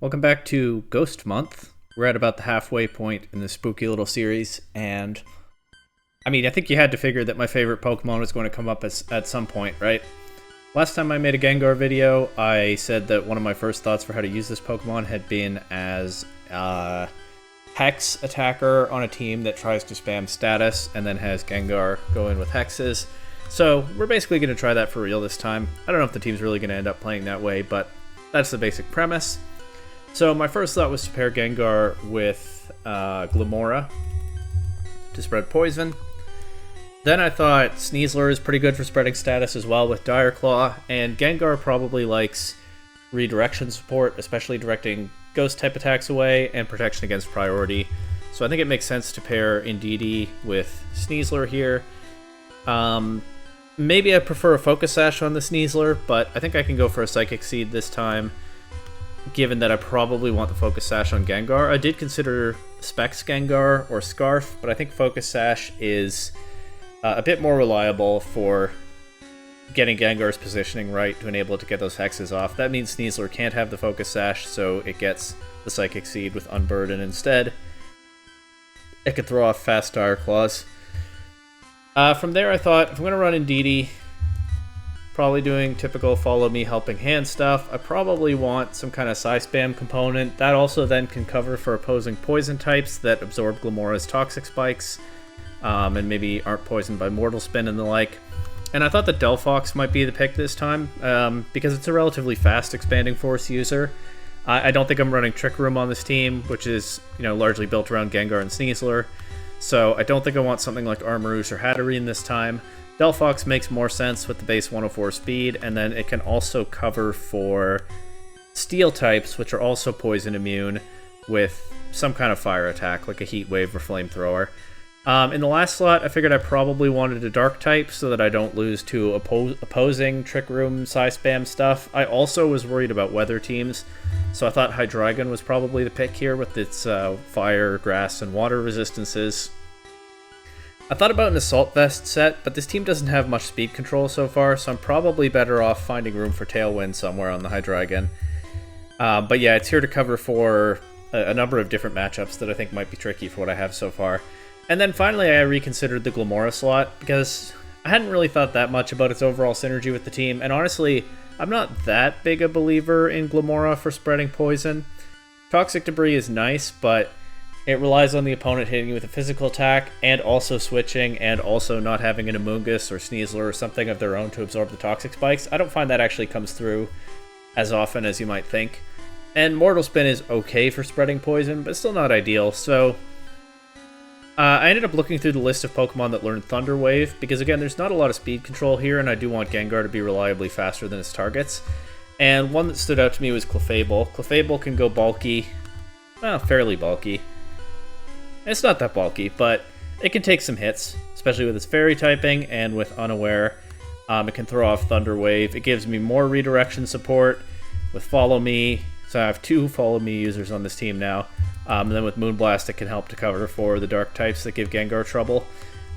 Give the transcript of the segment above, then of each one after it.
Welcome back to Ghost Month. We're at about the halfway point in this spooky little series, and I think you had to figure that my favorite Pokemon was going to come up at some point, right? Last time I made a Gengar video, I said that one of my first thoughts for how to use this Pokemon had been as a Hex attacker on a team that tries to spam status and then has Gengar go in with Hexes. So we're basically going to try that for real this time. I don't know if the team's really going to end up playing that way, but that's the basic premise. So my first thought was to pair Gengar with Glimmora to spread poison. Then I thought Sneasler is pretty good for spreading status as well with Dire Claw, and Gengar probably likes redirection support, especially directing ghost type attacks away and protection against priority. So I think it makes sense to pair Indeedee with Sneasler here. Maybe I prefer a Focus Sash on the Sneasler, but I think I can go for a Psychic Seed this time, given that I probably want the Focus Sash on Gengar. I did consider Specs Gengar or Scarf, but I think Focus Sash is a bit more reliable for getting Gengar's positioning right to enable it to get those hexes off. That means Sneasler can't have the Focus Sash, so it gets the Psychic Seed with Unburden instead. It could throw off fast Dire Claws. From there I thought, if I'm going to run Indeedee, probably doing typical follow me helping hand stuff, I probably want some kind of Psy-Spam component. That also then can cover for opposing poison types that absorb Glimmora's Toxic Spikes, and maybe aren't poisoned by Mortal Spin and the like. And I thought that Delphox might be the pick this time, because it's a relatively fast Expanding Force user. I don't think I'm running Trick Room on this team, which is largely built around Gengar and Sneasler. So I don't think I want something like Armarouge or Hatterene this time. Delphox makes more sense with the base 104 speed, and then it can also cover for Steel types, which are also poison immune, with some kind of fire attack, like a Heat Wave or Flamethrower. In the last slot, I figured I probably wanted a Dark type so that I don't lose to opposing Trick Room Psy-Spam stuff. I also was worried about weather teams, so I thought Hydreigon was probably the pick here with its fire, grass, and water resistances. I thought about an Assault Vest set, but this team doesn't have much speed control so far, so I'm probably better off finding room for Tailwind somewhere on the Hydreigon. But yeah, it's here to cover for a number of different matchups that I think might be tricky for what I have so far. And then finally I reconsidered the Glimmora slot, because I hadn't really thought that much about its overall synergy with the team, and honestly, I'm not that big a believer in Glimmora for spreading poison. Toxic Debris is nice, but it relies on the opponent hitting you with a physical attack, and also switching, and also not having an Amoonguss or Sneasler or something of their own to absorb the Toxic Spikes. I don't find that actually comes through as often as you might think. And Mortal Spin is okay for spreading poison, but still not ideal, so I ended up looking through the list of Pokemon that learn Thunder Wave, because again, there's not a lot of speed control here, and I do want Gengar to be reliably faster than its targets. And one that stood out to me was Clefable. Clefable can go bulky, well, fairly bulky. It's not that bulky, but it can take some hits, especially with its Fairy typing and with Unaware. It can throw off Thunder Wave. It gives me more redirection support with Follow Me, so I have two Follow Me users on this team now. And then with Moonblast, it can help to cover for the Dark types that give Gengar trouble.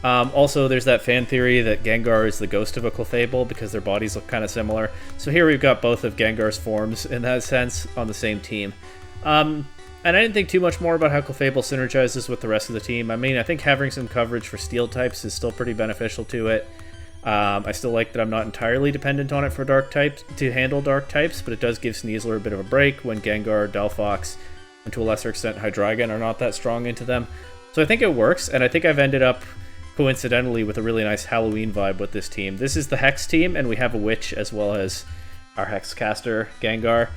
Also, there's that fan theory that Gengar is the ghost of a Clefable because their bodies look kind of similar. So here we've got both of Gengar's forms, in that sense, on the same team. And I didn't think too much more about how Clefable synergizes with the rest of the team. I think having some coverage for Steel types is still pretty beneficial to it. I still like that I'm not entirely dependent on it for Dark types to handle Dark types, but it does give Sneasler a bit of a break when Gengar, Delphox, and to a lesser extent Hydreigon are not that strong into them. So I think it works, and I think I've ended up coincidentally with a really nice Halloween vibe with this team. This is the Hex team, and we have a Witch as well as our Hex caster, Gengar.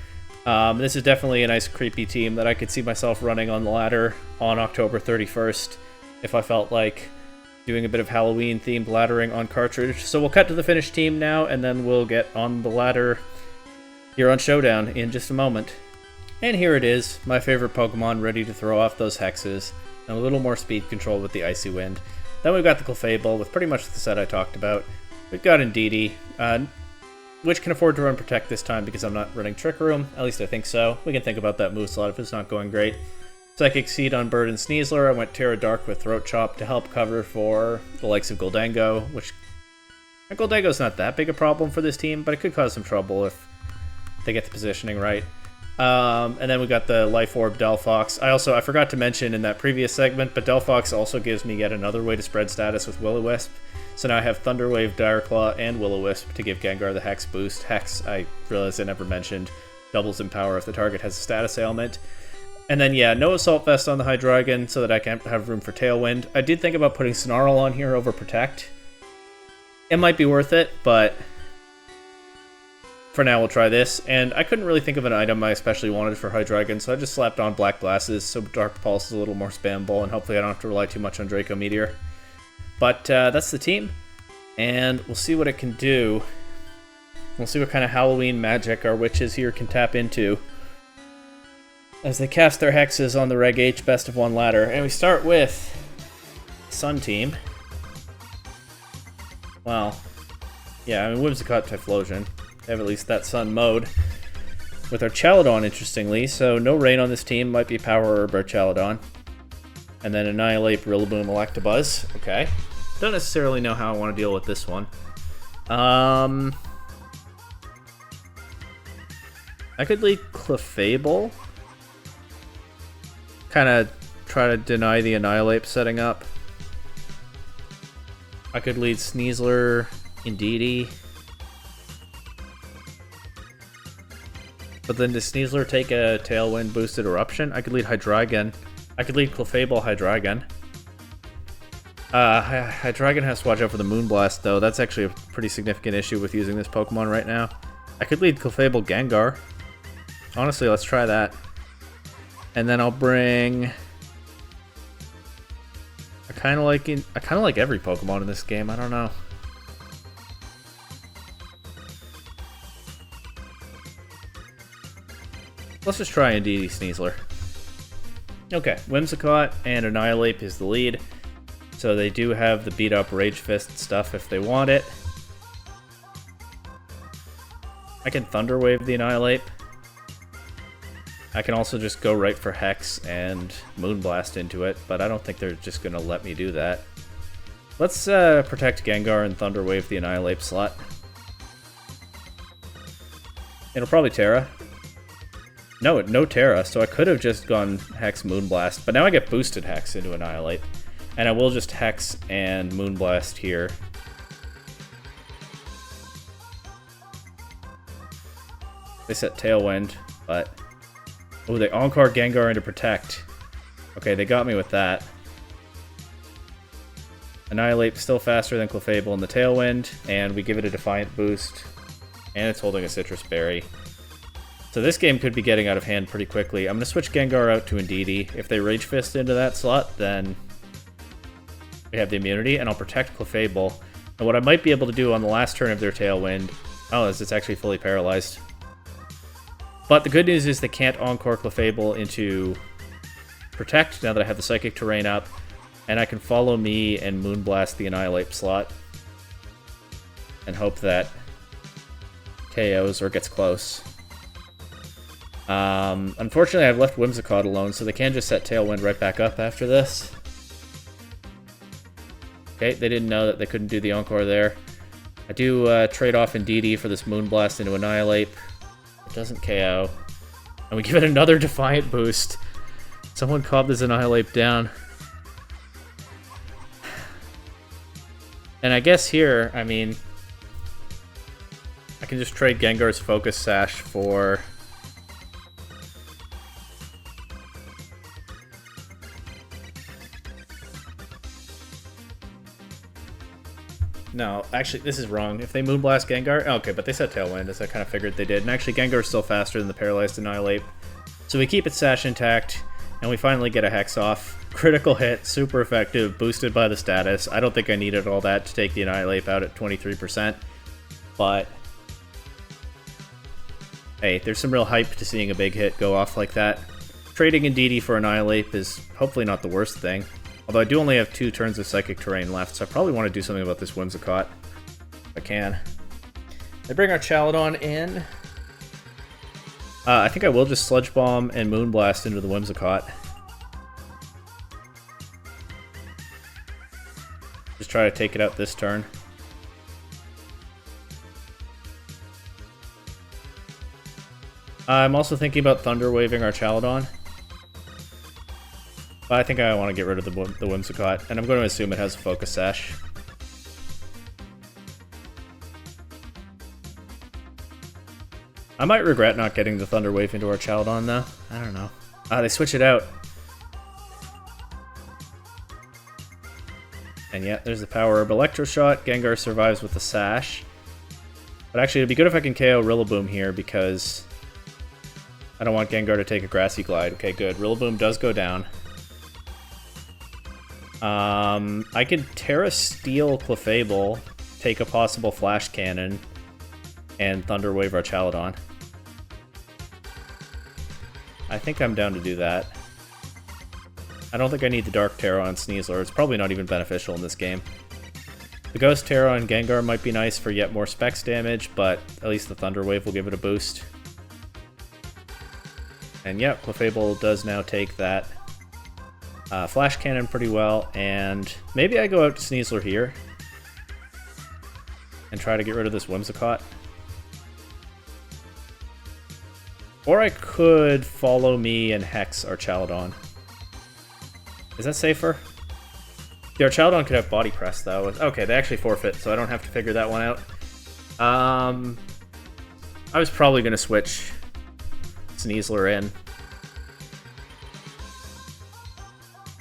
This is definitely a nice creepy team that I could see myself running on the ladder on October 31st if I felt like doing a bit of Halloween-themed laddering on cartridge. So we'll cut to the finished team now, and then we'll get on the ladder here on Showdown in just a moment. And here it is, my favorite Pokemon ready to throw off those Hexes, and a little more speed control with the Icy Wind. Then we've got the Clefable with pretty much the set I talked about. We've got Indeedee, which can afford to run Protect this time because I'm not running Trick Room, at least I think so. We can think about that move slot if it's not going great. Psychic Seed on Bird and Sneasler. I went Terra Dark with Throat Chop to help cover for the likes of Goldango, which Goldango's not that big a problem for this team, but it could cause some trouble if they get the positioning right. And then we got the Life Orb Delphox. I forgot to mention in that previous segment, but Delphox also gives me yet another way to spread status with Will-O-Wisp. So now I have Thunder Wave, Dire Claw, and Will-O-Wisp to give Gengar the Hex boost. Hex, I realized I never mentioned, doubles in power if the target has a status ailment. And then, yeah, no Assault Vest on the Hydreigon so that I can have room for Tailwind. I did think about putting Snarl on here over Protect. It might be worth it, but for now we'll try this. And I couldn't really think of an item I especially wanted for Hydreigon, so I just slapped on Black Glasses so Dark Pulse is a little more spammable, and hopefully I don't have to rely too much on Draco Meteor. But that's the team, and we'll see what it can do. We'll see what kind of Halloween magic our witches here can tap into as they cast their hexes on the Reg H Best of 1 ladder. And we start with Sun Team. Well, yeah, I mean, Whimsicott, Typhlosion. They have at least that Sun mode. With our Chaladon, interestingly, so no rain on this team, might be Power Herb or Chaladon. And then Annihilate, Rillaboom, Electabuzz. Okay. Don't necessarily know how I want to deal with this one. I could lead Clefable. Kind of try to deny the Annihilate setting up. I could lead Sneasler, Indeedee. But then does Sneasler take a Tailwind boosted Eruption? I could lead Hydreigon. I could lead Clefable, Hydreigon. Hydreigon has to watch out for the Moonblast, though. That's actually a pretty significant issue with using this Pokemon right now. I could lead Clefable, Gengar. Honestly, let's try that. And then I'll bring... I kind of like every Pokemon in this game. I don't know. Let's just try Indeedee Sneasler. Okay, Whimsicott and Annihilate is the lead. So they do have the beat up Rage Fist stuff if they want it. I can Thunder Wave the Annihilate. I can also just go right for Hex and Moonblast into it, but I don't think they're just going to let me do that. Let's protect Gengar and Thunder Wave the Annihilate slot. It'll probably Terra. No Terra, so I could have just gone Hex Moonblast, but now I get boosted Hex into Annihilate. And I will just Hex and Moonblast here. They set Tailwind, but... Oh, they Encore Gengar into Protect. Okay, they got me with that. Annihilate still faster than Clefable in the Tailwind, and we give it a Defiant boost. And it's holding a Citrus Berry. So this game could be getting out of hand pretty quickly. I'm going to switch Gengar out to Indeedee. If they Rage Fist into that slot, then we have the immunity, and I'll protect Clefable. And what I might be able to do on the last turn of their Tailwind... Oh, is it's actually fully paralyzed. But the good news is they can't Encore Clefable into Protect now that I have the Psychic Terrain up. And I can follow me and Moonblast the Annihilate slot. And hope that KOs or gets close. Unfortunately, I've left Whimsicott alone, so they can just set Tailwind right back up after this. Okay, they didn't know that they couldn't do the Encore there. I do trade off Indeedee for this Moonblast into Annihilate. It doesn't KO. And we give it another Defiant boost. Someone calm this Annihilate down. And I guess here, I mean... I can just trade Gengar's Focus Sash for... No, actually, this is wrong. If they Moonblast Gengar... Okay, but they set Tailwind, as I kind of figured they did. And actually, Gengar's still faster than the Paralyzed Annihilate. So we keep its Sash intact, and we finally get a Hex off. Critical hit, super effective, boosted by the status. I don't think I needed all that to take the Annihilate out at 23%. But... hey, there's some real hype to seeing a big hit go off like that. Trading Indeedee for Annihilate is hopefully not the worst thing. Although I do only have 2 turns of Psychic Terrain left, so I probably want to do something about this Whimsicott. If I can. They bring our Chaladon in. I think I will just Sludge Bomb and Moonblast into the Whimsicott. Just try to take it out this turn. I'm also thinking about Thunder Waving our Chaladon. But I think I want to get rid of the Whimsicott, and I'm going to assume it has a Focus Sash. I might regret not getting the Thunder Wave into our Chaladon, though. I don't know. Ah, they switch it out. And yeah, there's the Power Herb Electro Shot. Gengar survives with the Sash. But actually, it'd be good if I can KO Rillaboom here, because I don't want Gengar to take a Grassy Glide. Okay, good. Rillaboom does go down. I could Terra Steel Clefable, take a possible Flash Cannon, and Thunder Wave our Chaladon. I think I'm down to do that. I don't think I need the Dark Terra on Sneasler. It's probably not even beneficial in this game. The Ghost Terra on Gengar might be nice for yet more Specs damage, but at least the Thunder Wave will give it a boost. And yeah, Clefable does now take that Flash Cannon pretty well, and maybe I go out to Sneasler here and try to get rid of this Whimsicott. Or I could follow me and Hex our Chaladon. Is that safer? Yeah, our Chaladon could have Body Press, though. Okay, they actually forfeit, so I don't have to figure that one out. I was probably going to switch Sneasler in.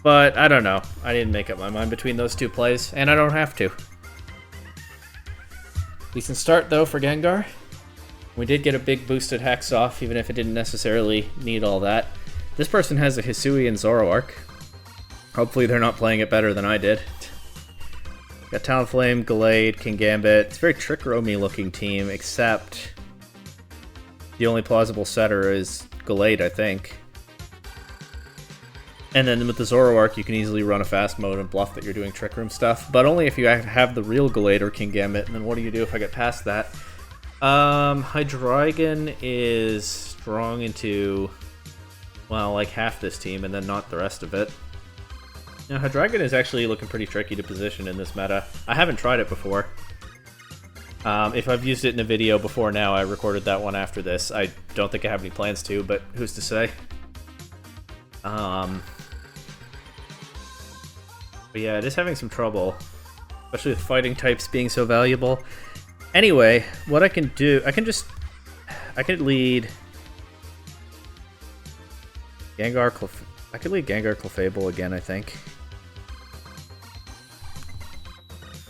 But I don't know. I didn't make up my mind between those two plays, and I don't have to. Decent start, though, for Gengar. We did get a big boosted Hex off, even if it didn't necessarily need all that. This person has a Hisuian Zoroark. Hopefully they're not playing it better than I did. Got Talonflame, Gallade, Kingambit. It's a very Trick Room-y looking team, except the only plausible setter is Gallade, I think. And then with the Zoroark, you can easily run a fast mode and bluff that you're doing Trick Room stuff, but only if you have the real Gallade or Kingambit, and then what do you do if I get past that? Hydreigon is strong into, well, like half this team, and then not the rest of it. Now, Hydreigon is actually looking pretty tricky to position in this meta. I haven't tried it before. If I've used it in a video before now, I recorded that one after this. I don't think I have any plans to, but who's to say? But yeah, it is having some trouble, especially with fighting types being so valuable. Anyway, what I can do, I could lead Gengar, I could lead Gengar Clefable again, I think.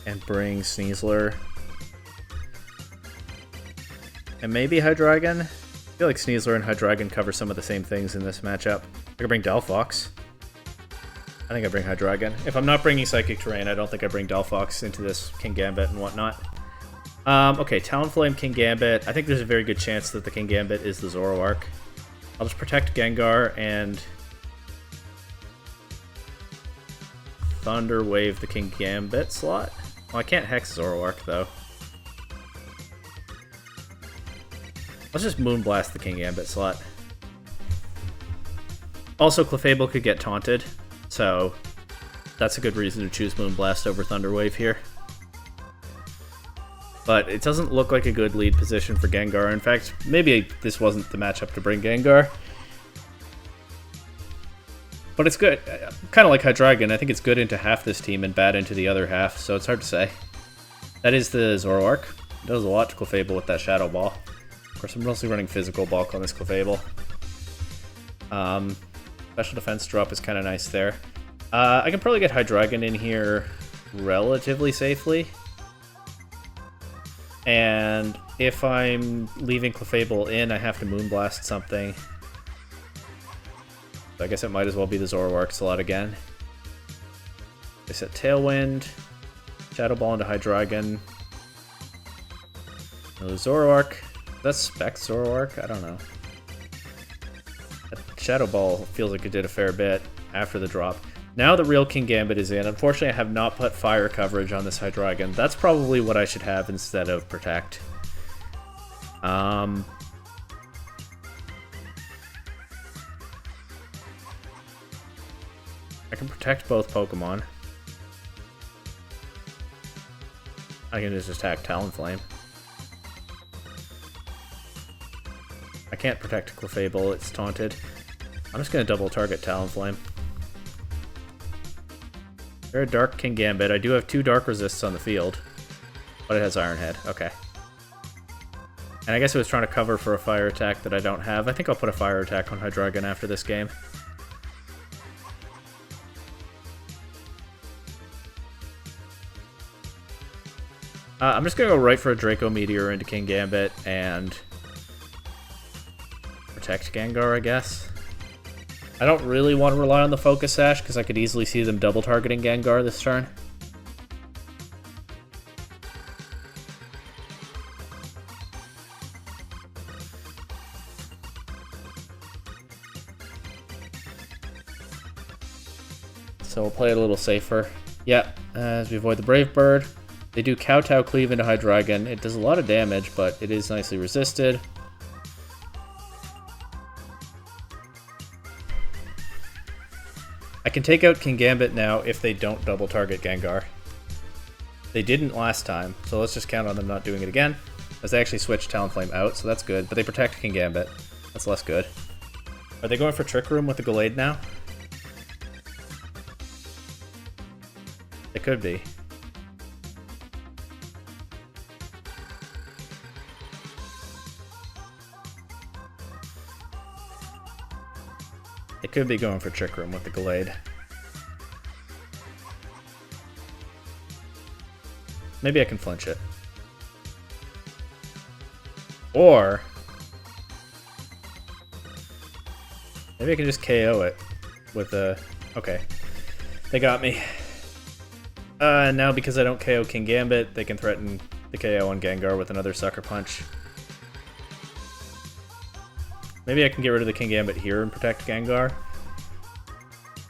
And bring Sneasler. And maybe Hydreigon? I feel like Sneasler and Hydreigon cover some of the same things in this matchup. I could bring Delphox. I think I bring Hydreigon. If I'm not bringing Psychic Terrain, I don't think I bring Delphox into this Kingambit and whatnot. Okay, Talonflame, Kingambit. I think there's a very good chance that the Kingambit is the Zoroark. I'll just protect Gengar and Thunder Wave the Kingambit slot. Well, I can't Hex Zoroark, though. Let's just Moonblast the Kingambit slot. Also, Clefable could get taunted, so that's a good reason to choose Moonblast over Thunder Wave here. But it doesn't look like a good lead position for Gengar. In fact, maybe this wasn't the matchup to bring Gengar. But it's good. Kind of like Hydreigon, I think it's good into half this team and bad into the other half, so it's hard to say. That is the Zoroark. It does a lot to Clefable with that Shadow Ball. Of course, I'm mostly running Physical Bulk on this Clefable. Special Defense drop is kind of nice there. I can probably get Hydreigon in here relatively safely. And if I'm leaving Clefable in, I have to Moonblast something. So I guess it might as well be the Zoroark slot again. I set Tailwind, Shadow Ball into Hydreigon. Another Zoroark. That's Spec Zoroark? I don't know. That Shadow Ball feels like it did a fair bit after the drop. Now the real Kingambit is in. Unfortunately, I have not put fire coverage on this Hydreigon. That's probably what I should have instead of Protect. I can protect both Pokemon. I can just attack Talonflame. I can't protect Clefable, it's taunted. I'm just going to double target Talonflame. Very Dark King Gambit. I do have 2 Dark Resists on the field, but it has Iron Head. Okay. And I guess it was trying to cover for a fire attack that I don't have. I think I'll put a fire attack on Hydreigon after this game. I'm just going to go right for a Draco Meteor into King Gambit and protect Gengar, I guess. I don't really want to rely on the Focus Sash because I could easily see them double targeting Gengar this turn. So we'll play it a little safer. Yeah, as we avoid the Brave Bird. They do Kowtow Cleave into Hydreigon. It does a lot of damage, but it is nicely resisted. I can take out King Gambit now if they don't double target Gengar. They didn't last time, so let's just count on them not doing it again. As they actually switched Talonflame out, so that's good. But they protect King Gambit. That's less good. Are they going for Trick Room with the Gallade now? They could be. They could be going for Trick Room with the Gallade. Maybe I can flinch it. Or maybe I can just KO it with a... Okay. They got me. Now because I don't KO King Gambit, they can threaten the KO on Gengar with another Sucker Punch. Maybe I can get rid of the King Gambit here and protect Gengar.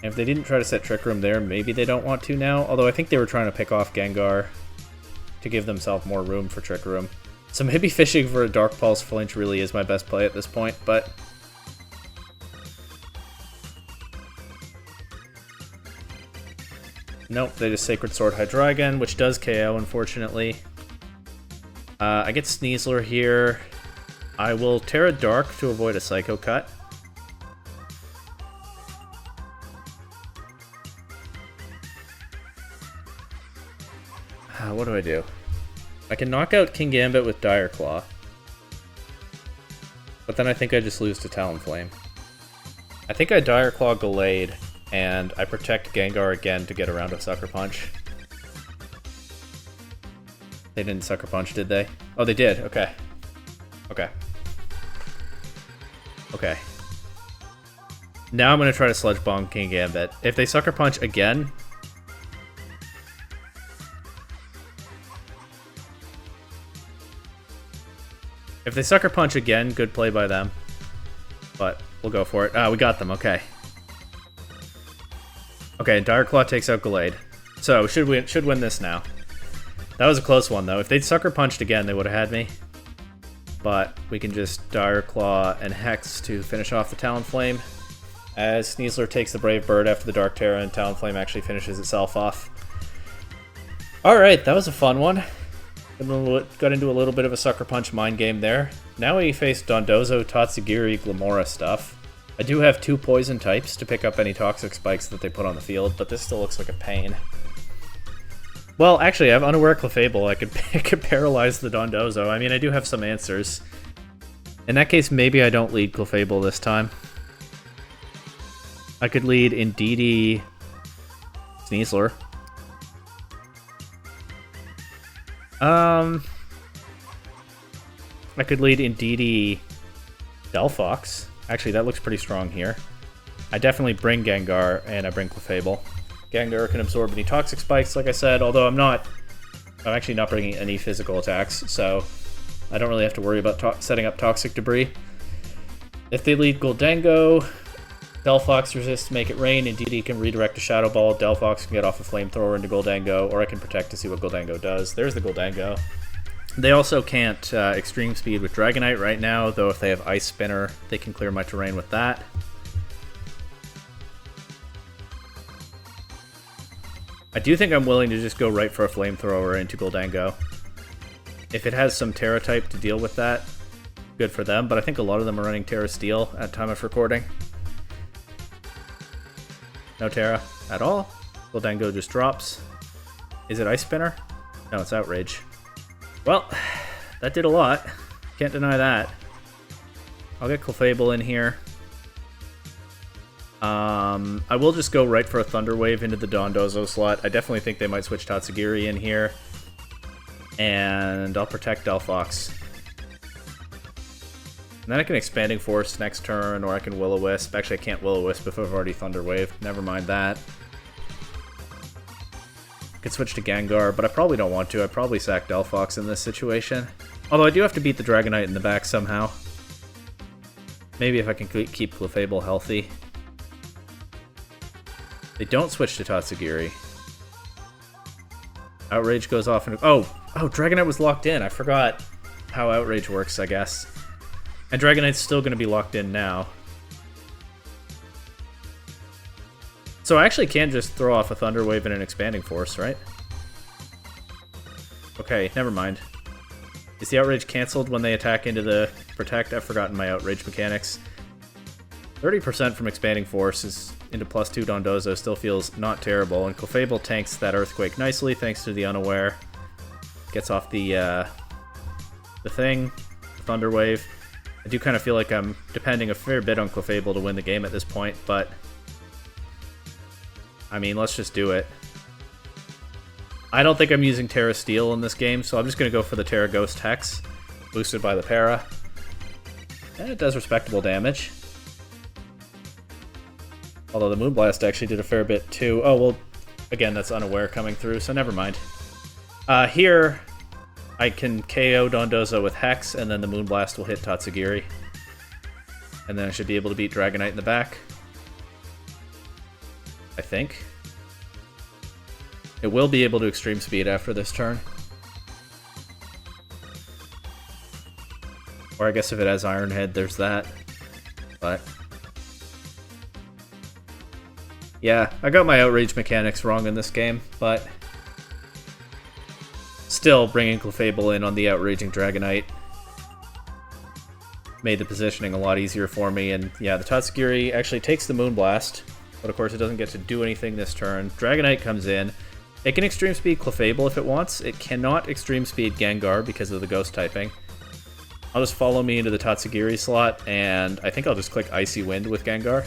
And if they didn't try to set Trick Room there, maybe they don't want to now. Although I think they were trying to pick off Gengar to give themselves more room for Trick Room. So maybe fishing for a Dark Pulse flinch really is my best play at this point, but... Nope, they just Sacred Sword Hydreigon, which does KO, unfortunately. I get Sneasler here. I will Terra Dark to avoid a Psycho Cut. What do I do? I can knock out King Gambit with Dire Claw. But then I think I just lose to Talonflame. I think I Dire Claw Gallade, and I protect Gengar again to get around a Sucker Punch. They didn't Sucker Punch, did they? Oh, they did. Okay. Okay. Okay. Now I'm going to try to Sludge Bomb King Gambit. If they Sucker Punch again... If they Sucker Punch again, good play by them. But we'll go for it. Ah, we got them. Okay. Okay, Dire Claw takes out Gallade. So, should win this now. That was a close one, though. If they'd Sucker Punched again, they would have had me. But we can just Dire Claw and Hex to finish off the Talonflame. As Sneasler takes the Brave Bird after the Dark Terra, and Talonflame actually finishes itself off. Alright, that was a fun one. Got into a little bit of a Sucker Punch mind game there. Now we face Dondozo, Tatsugiri, Glamora stuff. I do have 2 poison types to pick up any toxic spikes that they put on the field, but this still looks like a pain. Well, actually, I have Unaware Clefable. I could paralyze the Dondozo. I mean, I do have some answers. In that case, maybe I don't lead Clefable this time. I could lead Indeedee Sneasler. I could lead Indeedee Delphox. Actually, that looks pretty strong here. I definitely bring Gengar, and I bring Clefable. Gengar can absorb any Toxic Spikes, like I said, although I'm actually not bringing any physical attacks, so I don't really have to worry about setting up Toxic Debris. If they lead Gholdengo, Delphox resists Make It Rain, Indeedee can redirect a Shadow Ball, Delphox can get off a Flamethrower into Gholdengo, or I can protect to see what Gholdengo does. There's the Gholdengo. They also can't Extreme Speed with Dragonite right now, though if they have Ice Spinner, they can clear my terrain with that. I do think I'm willing to just go right for a Flamethrower into Gholdengo. If it has some Terra type to deal with that, good for them, but I think a lot of them are running Terra Steel at time of recording. No Terra at all. Gholdengo just drops. Is it Ice Spinner? No, it's Outrage. Well, that did a lot. Can't deny that. I'll get Clefable in here. I will just go right for a Thunder Wave into the Dondozo slot. I definitely think they might switch Tatsugiri in here. And I'll protect Delphox. And then I can Expanding Force next turn, or I can Will-O-Wisp. Actually, I can't Will-O-Wisp if I've already Thunder Wave. Never mind that. I could switch to Gengar, but I probably don't want to. I'd probably sack Delphox in this situation. Although I do have to beat the Dragonite in the back somehow. Maybe if I can keep Clefable healthy. They don't switch to Tatsugiri. Outrage goes off and... Oh, Dragonite was locked in. I forgot how Outrage works, I guess. And Dragonite's still going to be locked in now. So I actually can just throw off a Thunder Wave and an Expanding Force, right? Okay, never mind. Is the Outrage cancelled when they attack into the Protect? I've forgotten my Outrage mechanics. 30% from Expanding Force is into +2 Dondozo still feels not terrible, and Clefable tanks that Earthquake nicely thanks to the Unaware. Gets off the thing, Thunder Wave. I do kind of feel like I'm depending a fair bit on Clefable to win the game at this point, but I mean, let's just do it. I don't think I'm using Terra Steel in this game, so I'm just going to go for the Terra Ghost Hex, boosted by the Para. And it does respectable damage. Although the Moonblast actually did a fair bit too. Oh, well, again, that's Unaware coming through, so never mind. Here, I can KO Dondozo with Hex, and then the Moonblast will hit Tatsugiri. And then I should be able to beat Dragonite in the back. I think. It will be able to Extreme Speed after this turn. Or I guess if it has Iron Head, there's that. But... yeah, I got my Outrage mechanics wrong in this game, but... still, bringing Clefable in on the Outraging Dragonite made the positioning a lot easier for me, and yeah, the Tatsugiri actually takes the Moonblast, but of course it doesn't get to do anything this turn. Dragonite comes in. It can Extreme Speed Clefable if it wants. It cannot Extreme Speed Gengar because of the Ghost typing. I'll just follow me into the Tatsugiri slot, and I think I'll just click Icy Wind with Gengar.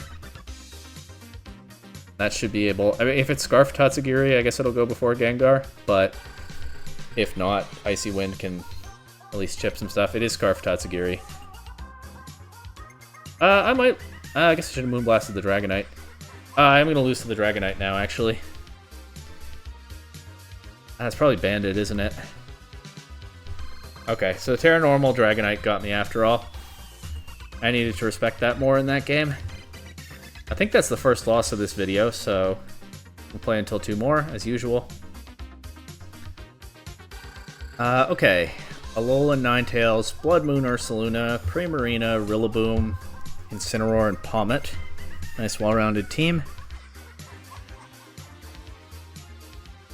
That should be able... I mean, if it's Scarf Tatsugiri, I guess it'll go before Gengar, but if not, Icy Wind can at least chip some stuff. It is Scarf Tatsugiri. I might... I guess I should have Moonblasted the Dragonite. I'm going to lose to the Dragonite now, actually. That's probably Bandit, isn't it? Okay, so Terra Normal Dragonite got me after all. I needed to respect that more in that game. I think that's the first loss of this video, so we'll play until 2 more, as usual. Okay. Alolan Ninetales, Blood Moon Ursaluna, Primarina, Rillaboom, Incineroar, and Pommet. Nice well-rounded team.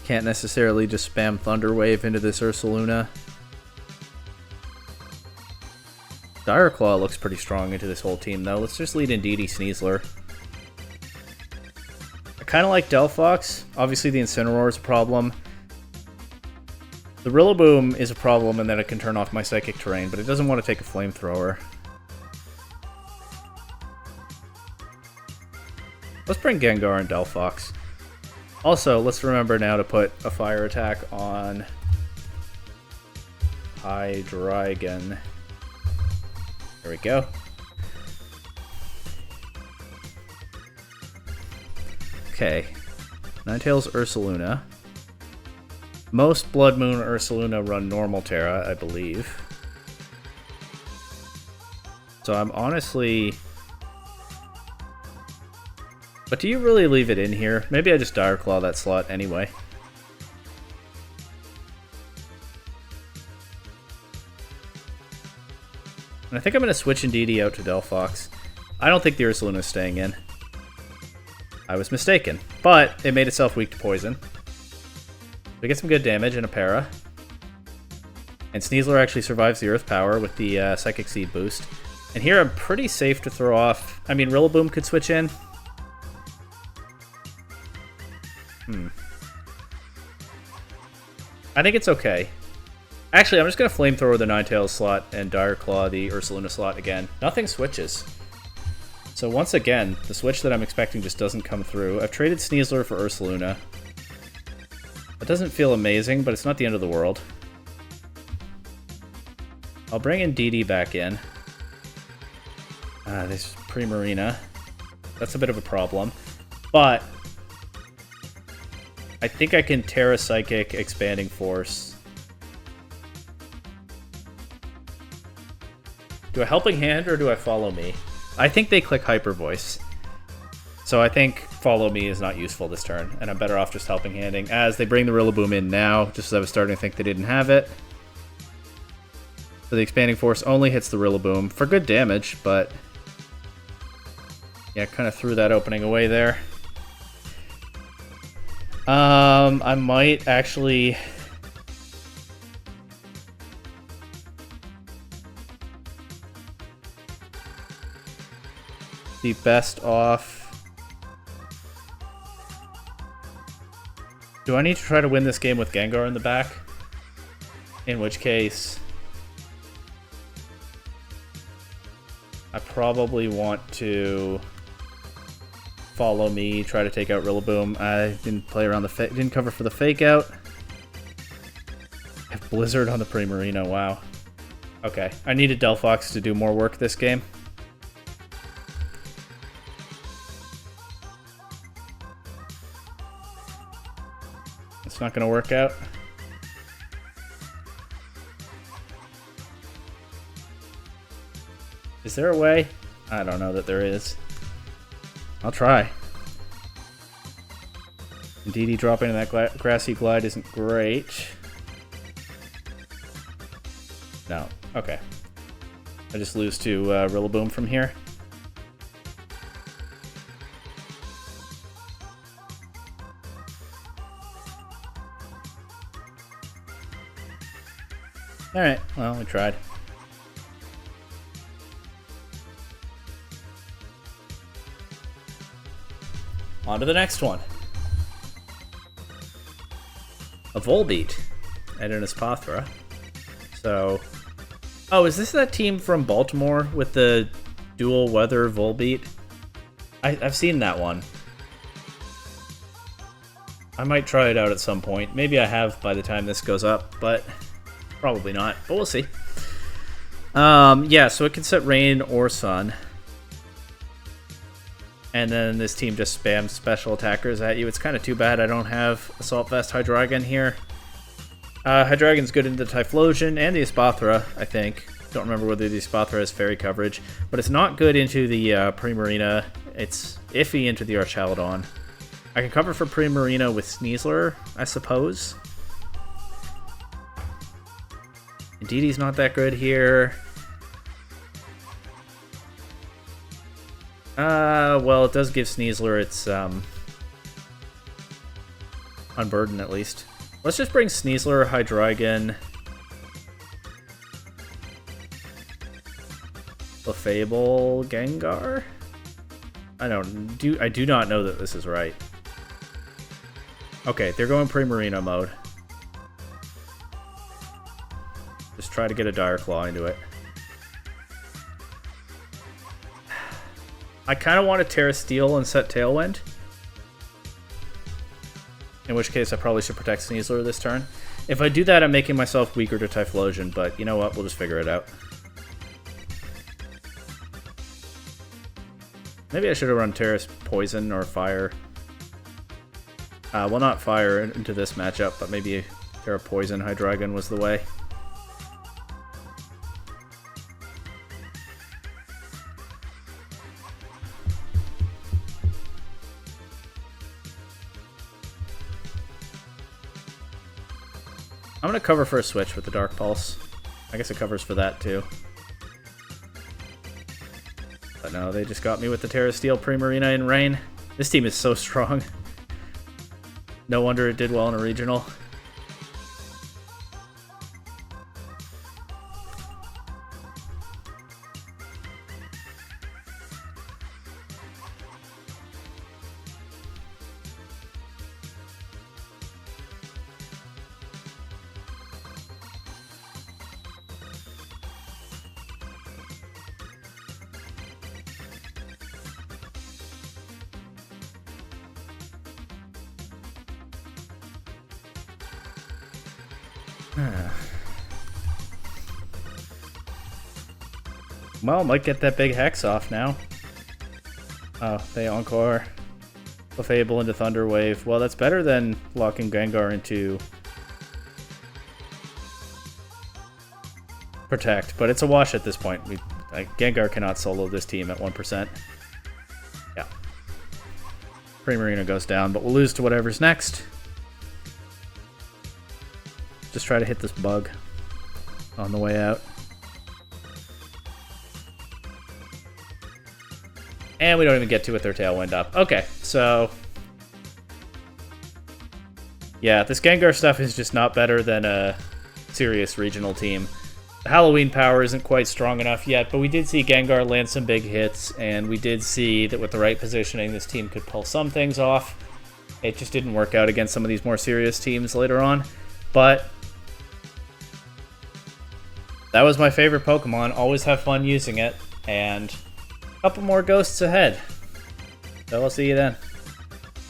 Can't necessarily just spam Thunder Wave into this Ursaluna. Dire Claw looks pretty strong into this whole team, though. Let's just lead Indeedee Sneasler. I kind of like Delphox. Obviously, the Incineroar is a problem. The Rillaboom is a problem in that it can turn off my Psychic Terrain, but it doesn't want to take a Flamethrower. Let's bring Gengar and Delphox. Also, let's remember now to put a Fire attack on Hydreigon. There we go. Okay. Ninetales Ursaluna. Most Blood Moon Ursaluna run normal Terra, I believe. So I'm honestly... but do you really leave it in here? Maybe I just Dire Claw that slot anyway. And I think I'm going to switch Indeedee out to Delphox. I don't think the Ursaluna is staying in. I was mistaken, but it made itself weak to poison. We get some good damage and a Para. And Sneasler actually survives the Earth Power with the Psychic Seed boost. And here I'm pretty safe to throw off... I mean, Rillaboom could switch in. I think it's okay. Actually, I'm just going to Flamethrower the Ninetales slot and Dire Claw the Ursaluna slot again. Nothing switches. So once again, the switch that I'm expecting just doesn't come through. I've traded Sneasler for Ursaluna. It doesn't feel amazing, but it's not the end of the world. I'll bring in DD back in. This Primarina. That's a bit of a problem. But I think I can Terra Psychic Expanding Force. Do I Helping Hand or do I Follow Me? I think they click Hyper Voice. So I think Follow Me is not useful this turn, and I'm better off just Helping Handing, as they bring the Rillaboom in now, just as I was starting to think they didn't have it. So the Expanding Force only hits the Rillaboom for good damage, but yeah, kind of threw that opening away there. I might actually... be best off... Do I need to try to win this game with Gengar in the back? In which case... I probably want to Follow Me, try to take out Rillaboom. I didn't play around didn't cover for the fake out. I have Blizzard on the Primarina, wow. Okay, I needed Delphox to do more work this game. It's not gonna work out. Is there a way? I don't know that there is. I'll try. DD dropping in that Grassy Glide isn't great. No. Okay. I just lose to Rillaboom from here. Alright, well, we tried. On to the next one. A Volbeat and an Espathra. So... Oh, is this that team from Baltimore with the dual weather Volbeat? I've seen that one. I might try it out at some point. Maybe I have by the time this goes up, but probably not. But we'll see. Yeah, so it can set rain or sun. And then this team just spams special attackers at you. It's kind of too bad I don't have Assault Vest Hydreigon here. Hydreigon's good into the Typhlosion and the Espathra, I think. Don't remember whether the Espathra has fairy coverage. But it's not good into the Primarina. It's iffy into the Archaludon. I can cover for Primarina with Sneasler, I suppose. DD's not that good here. Well, it does give Sneasler its, Unburden, at least. Let's just bring Sneasler, Hydreigon, Clefable, Gengar? I do not know that this is right. Okay, they're going Primarina mode. Just try to get a Dire Claw into it. I kind of want to Terra Steel and set Tailwind. In which case I probably should protect Sneasler this turn. If I do that, I'm making myself weaker to Typhlosion, but you know what? We'll just figure it out. Maybe I should have run Terra's Poison or Fire. Well, not Fire into this matchup, but maybe Terra Poison Hydreigon was the way. I'm going to cover for a switch with the Dark Pulse. I guess it covers for that too. But no, they just got me with the Terra Steel, Primarina, and Rain. This team is so strong. No wonder it did well in a regional. Well, might get that big Hex off now. Oh, they Encore. Fable into Thunder Wave. Well, that's better than locking Gengar into Protect, but it's a wash at this point. Gengar cannot solo this team at 1%. Yeah. Primarina goes down, but we'll lose to whatever's next. Just try to hit this bug on the way out. And we don't even get to with their Tailwind up. Okay, so... yeah, this Gengar stuff is just not better than a serious regional team. The Halloween power isn't quite strong enough yet, but we did see Gengar land some big hits, and we did see that with the right positioning, this team could pull some things off. It just didn't work out against some of these more serious teams later on. But that was my favorite Pokemon. Always have fun using it, and a couple more ghosts ahead. So I'll see you then.